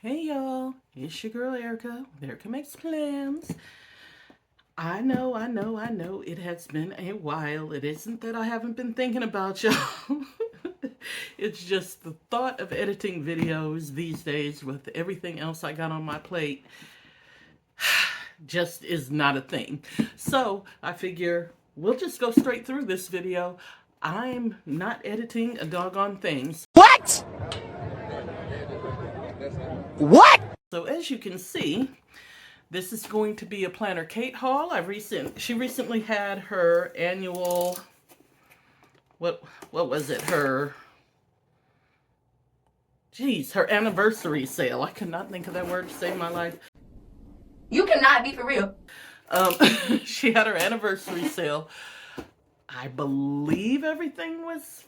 Hey y'all, it's your girl Erica. Erica Makes Plans. I know, it has been a while. It isn't that I haven't been thinking about y'all. It's just the thought of editing videos these days with everything else I got on my plate just is not a thing. So I figure we'll just go straight through this video. I'm not editing a doggone thing. What? What? So as you can see, this is going to be a Planner Kate haul. She recently had her annual, what was it? Her anniversary sale. I could not think of that word to save my life. You cannot be for real. She had her anniversary sale. I believe everything was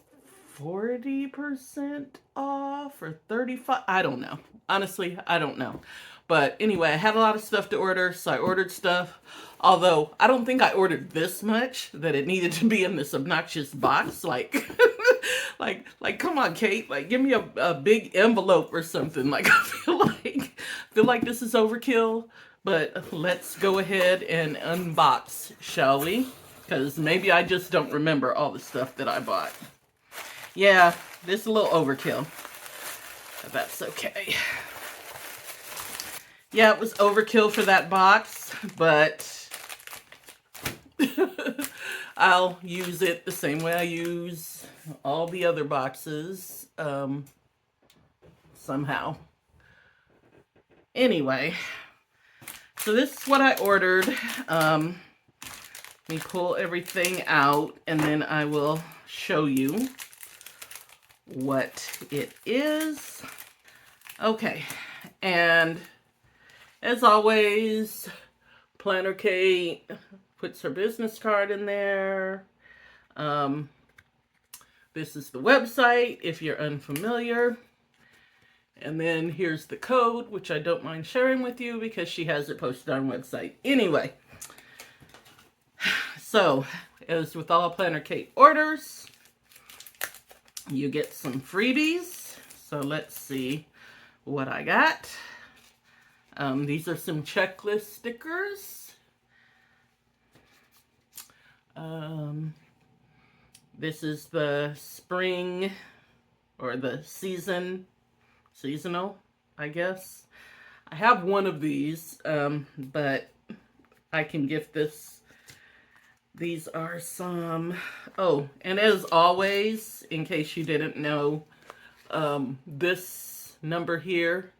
40% off or 35. I don't know. Honestly, I don't know. But anyway, I had a lot of stuff to order, so I ordered stuff. Although, I don't think I ordered this much that it needed to be in this obnoxious box. Like, come on, Kate. Like, give me a big envelope or something. Like, I feel like this is overkill. But let's go ahead and unbox, shall we? Because maybe I just don't remember all the stuff that I bought. Yeah, this is a little overkill. But that's okay. Yeah, it was overkill for that box, but I'll use it the same way I use all the other boxes, somehow. Anyway, so this is what I ordered. Let me pull everything out, and then I will show you what it is. Okay, and as always, Planner Kate puts her business card in there. This is the website if you're unfamiliar. And then here's the code, which I don't mind sharing with you because she has it posted on her website. Anyway, so as with all Planner Kate orders, you get some freebies. So let's see what I got. These are some checklist stickers. This is the spring or the seasonal, I guess. I have one of these, but I can gift this. These are some, oh, and as always, in case you didn't know, this number here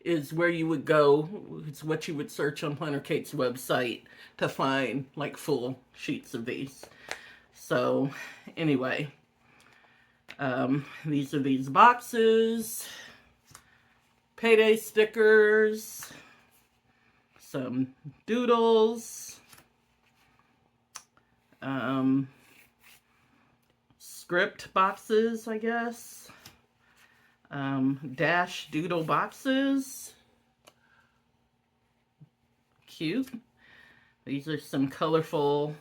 is where you would go. It's what you would search on Planner Kate's website to find like full sheets of these. So anyway, these are these boxes, payday stickers, some doodles, script boxes, I guess. Dash doodle boxes. Cute. These are some colorful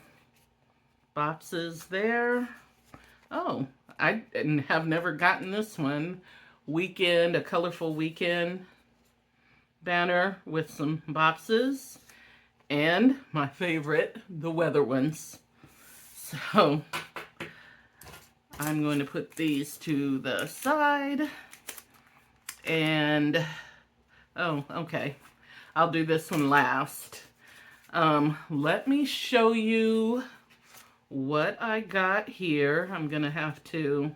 boxes there. Oh, I have never gotten this one. A colorful weekend banner with some boxes. And my favorite, the weather ones. So I'm going to put these to the side. And, oh, okay. I'll do this one last. Let me show you what I got here. I'm gonna have to,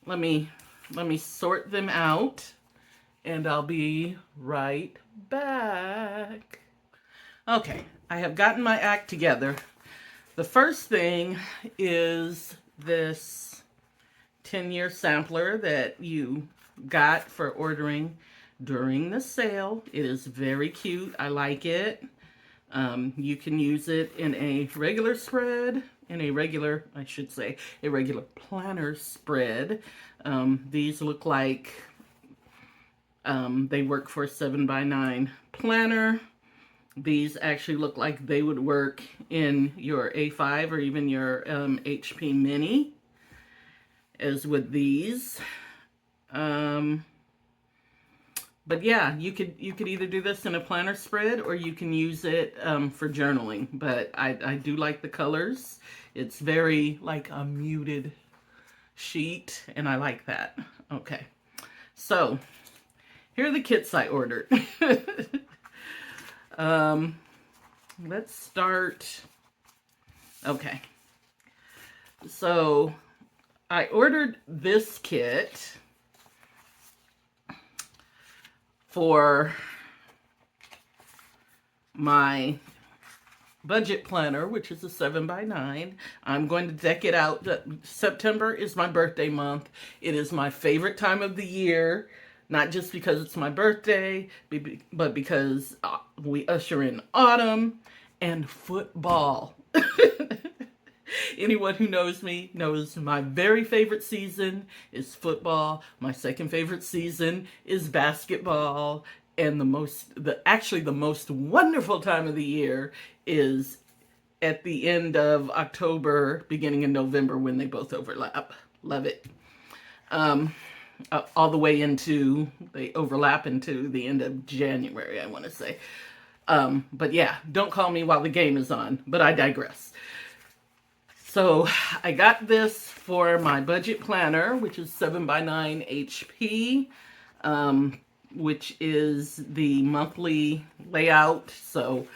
let me sort them out, and I'll be right back. Okay, I have gotten my act together. The first thing is this 10-year sampler that you got for ordering during the sale. It is very cute. I like it. You can use it in a regular spread, a regular planner spread. These look like they work for a 7x9 planner. These actually look like they would work in your A5 or even your HP Mini, as with these. but yeah, you could either do this in a planner spread or you can use it for journaling. But I do like the colors. It's very like a muted sheet, and I like that. Okay, so here are the kits I ordered. Let's start. Okay, so I ordered this kit for my budget planner, which is a 7x9. I'm going to deck it out. September is my birthday month. It is my favorite time of the year, not just because it's my birthday, but because we usher in autumn and football. Anyone who knows me knows my very favorite season is football. My second favorite season is basketball. And actually the most wonderful time of the year is at the end of October, beginning of November, when they both overlap. Love it. All the way they overlap into the end of January, I want to say. But yeah, don't call me while the game is on, but I digress. So I got this for my budget planner, which is 7x9 HP, which is the monthly layout. So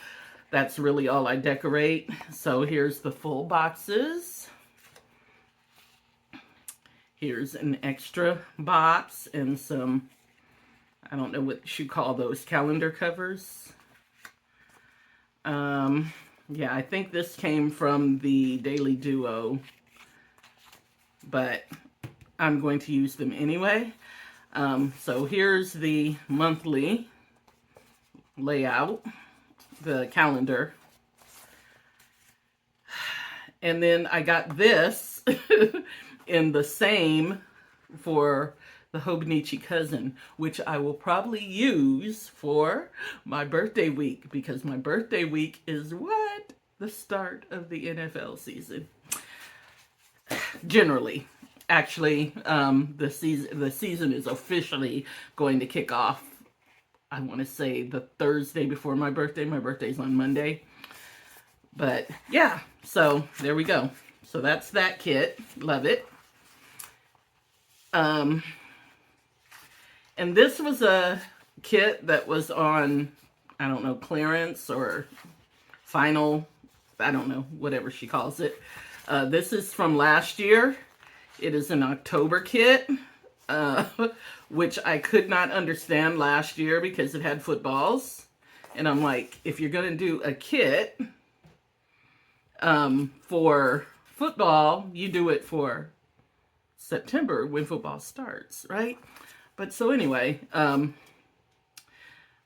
that's really all I decorate. So here's the full boxes. Here's an extra box and some, I don't know what you call those, calendar covers. Yeah, I think this came from the Daily Duo, but I'm going to use them anyway. So here's the monthly layout, the calendar. And then I got this in the same for the Hobonichi Cousin, which I will probably use for my birthday week, because my birthday week is what? The start of the NFL season. Generally. Actually, the season is officially going to kick off, I want to say, the Thursday before my birthday. My birthday's on Monday. But yeah, so there we go. So that's that kit. Love it. And this was a kit that was on, I don't know, clearance or final, I don't know, whatever she calls it. This is from last year. It is an October kit, which I could not understand last year because it had footballs. And I'm like, if you're going to do a kit for football, you do it for September when football starts, right? But so anyway,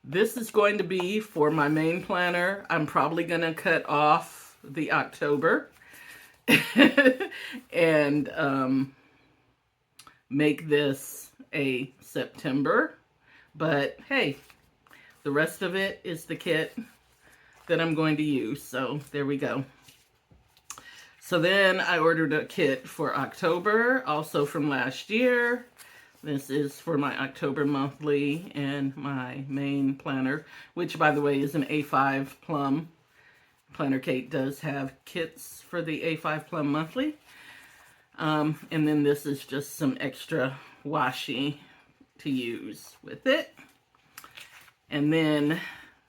this is going to be for my main planner. I'm probably going to cut off the October and make this a September. But hey, the rest of it is the kit that I'm going to use. So there we go. So then I ordered a kit for October, also from last year. This is for my October monthly and my main planner, which, by the way, is an A5 Plum. Planner Kate does have kits for the A5 Plum monthly. And then this is just some extra washi to use with it. And then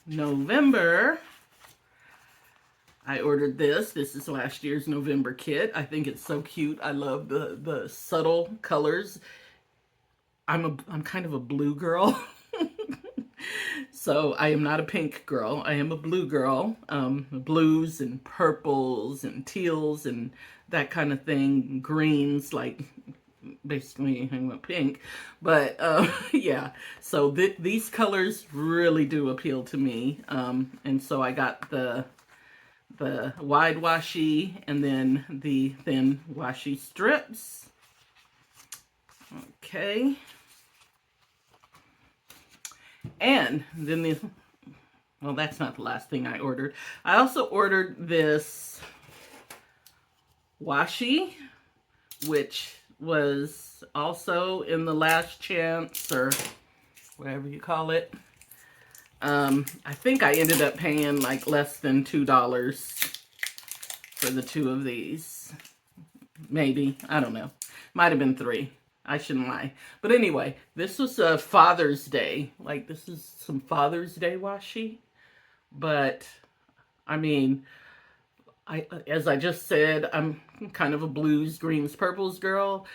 November, I ordered this. This is last year's November kit. I think it's so cute. I love the subtle colors. I'm kind of a blue girl. So I am not a pink girl. I am a blue girl. Blues and purples and teals and that kind of thing. Greens, like basically I went pink. But yeah, so these colors really do appeal to me. And so I got the wide washi and then the thin washi strips. Okay. And then well, that's not the last thing I ordered. I also ordered this washi, which was also in the last chance or whatever you call it. I think I ended up paying like less than $2 for the 2 of these. Maybe, I don't know. Might have been 3. I shouldn't lie. But anyway, this was a Father's Day. Like, this is some Father's Day washi. But, I mean, as I just said, I'm kind of a blues, greens, purples girl.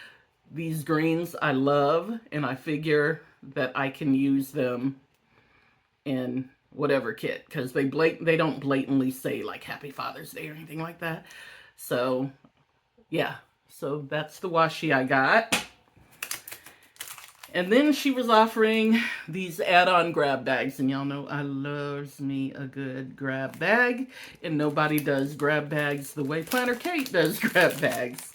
These greens I love, and I figure that I can use them in whatever kit, because they don't blatantly say like Happy Father's Day or anything like that. So, yeah. So that's the washi I got. And then she was offering these add-on grab bags. And y'all know I loves me a good grab bag. And nobody does grab bags the way Planner Kate does grab bags.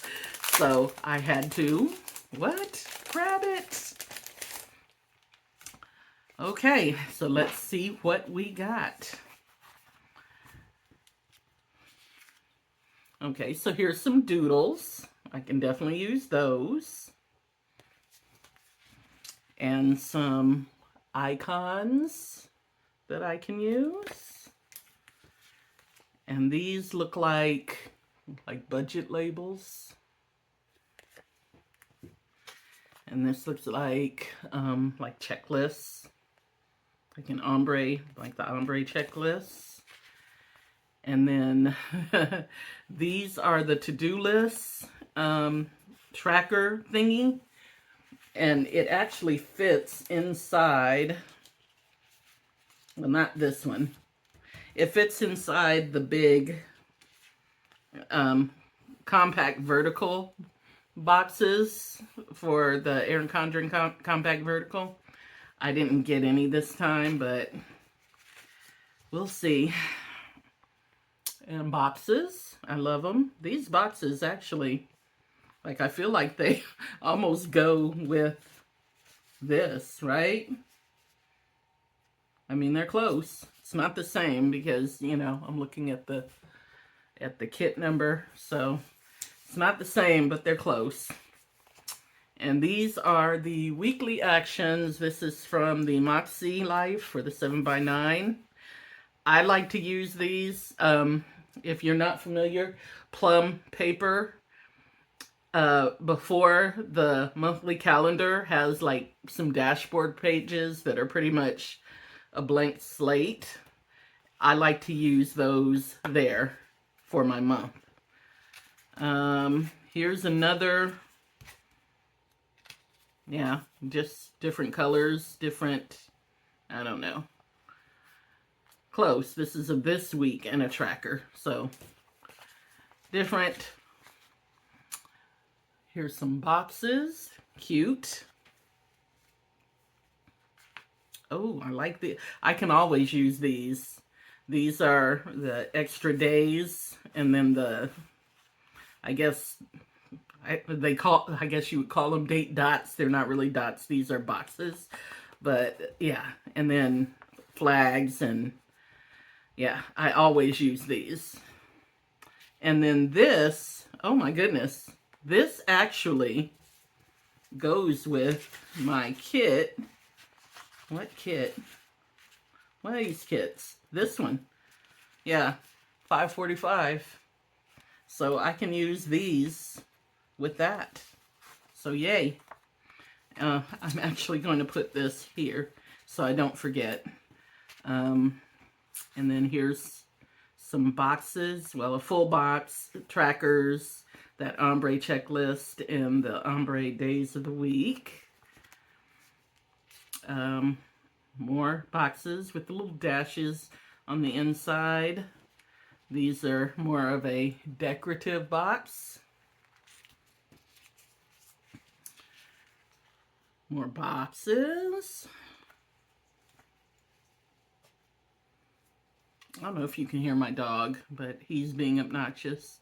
So I had to, grab it. Okay, so let's see what we got. Okay, so here's some doodles. I can definitely use those. And some icons that I can use. And these look like budget labels. And this looks like checklists. Like an ombre, like the ombre checklist. And then these are the to-do lists tracker thingy. And it actually fits inside, well, not this one. It fits inside the big compact vertical boxes for the Erin Condren compact vertical. I didn't get any this time, but we'll see. And boxes, I love them. These boxes actually, like, I feel like they almost go with this, right? I mean, they're close. It's not the same because, you know, I'm looking at the kit number, so it's not the same, but they're close. And these are the weekly actions. This is from the Moxie Life for the 7x9. I like to use these. If you're not familiar, Plum paper before the monthly calendar has like some dashboard pages that are pretty much a blank slate. I like to use those there for my month. Here's another, yeah, just different colors, different, I don't know. Close. This is a this week and a tracker. So different. Here's some boxes. Cute. Oh, I like the, I can always use these. These are the extra days, and then the, I guess you would call them date dots. They're not really dots. These are boxes. But yeah, and then flags, and yeah, I always use these. And then this, oh my goodness, this actually goes with my kit. What kit? What are these kits? This one. Yeah, 545. So I can use these with that. So yay. I'm actually going to put this here so I don't forget. And then here's some boxes. Well, a full box, trackers, that ombre checklist, and the ombre days of the week. More boxes with the little dashes on the inside. These are more of a decorative box. More boxes. I don't know if you can hear my dog, but he's being obnoxious.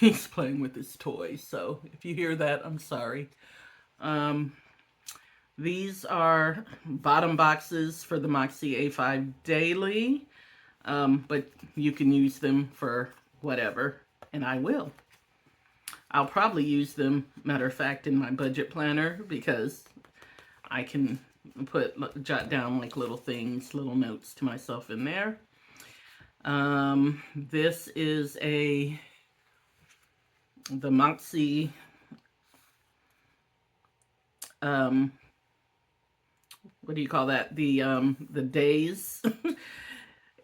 He's playing with his toys, so if you hear that, I'm sorry. These are bottom boxes for the Moxie A5 Daily, but you can use them for whatever, and I will. I'll probably use them, matter of fact, in my budget planner, because I can jot down like little things, little notes to myself in there. This is the Moxie, what do you call that? The days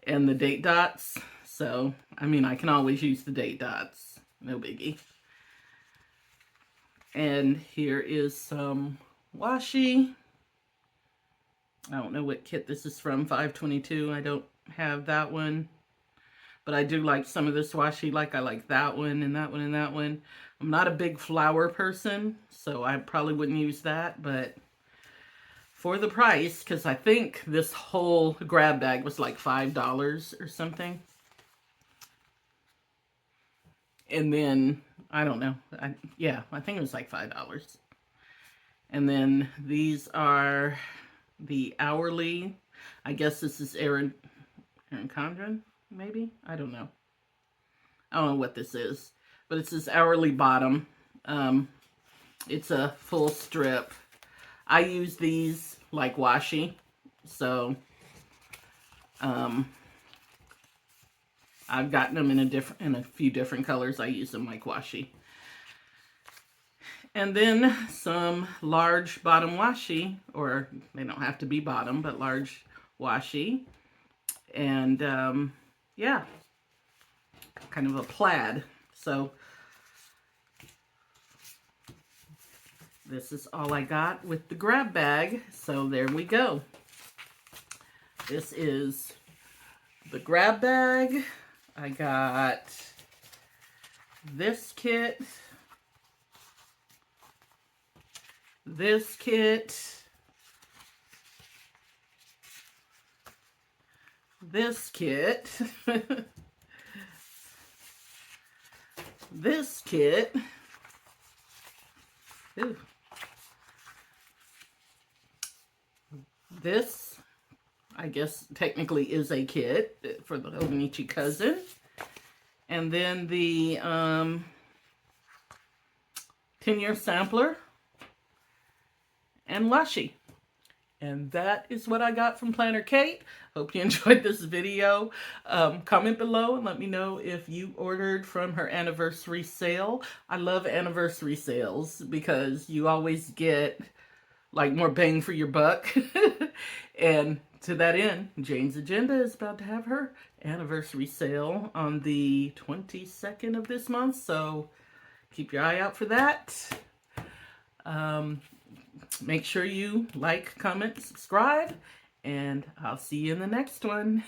and the date dots. So, I mean, I can always use the date dots. No biggie. And here is some washi. I don't know what kit this is from, 522. I don't have that one. But I do like some of this washi. Like, I like that one and that one and that one. I'm not a big flower person, so I probably wouldn't use that. But for the price, because I think this whole grab bag was like $5 or something. And then, I don't know. Yeah, I think it was like $5. And then these are the hourly. I guess this is Erin Condren, maybe? I don't know. I don't know what this is. But it's this hourly bottom. It's a full strip. I use these like washi. So, I've gotten them in a few different colors. I use them like washi. And then some large bottom washi, or they don't have to be bottom, but large washi. And yeah, kind of a plaid. So this is all I got with the grab bag. So there we go. This is the grab bag. I got this kit, this kit, this kit, this kit, ooh. This, I guess, technically is a kit for the Hobonichi cousin. And then the 10-year sampler and washi. And that is what I got from Planner Kate. Hope you enjoyed this video. Comment below and let me know if you ordered from her anniversary sale. I love anniversary sales because you always get like more bang for your buck. And to that end, Jane's Agenda is about to have her anniversary sale on the 22nd of this month. So keep your eye out for that. Make sure you like, comment, subscribe, and I'll see you in the next one.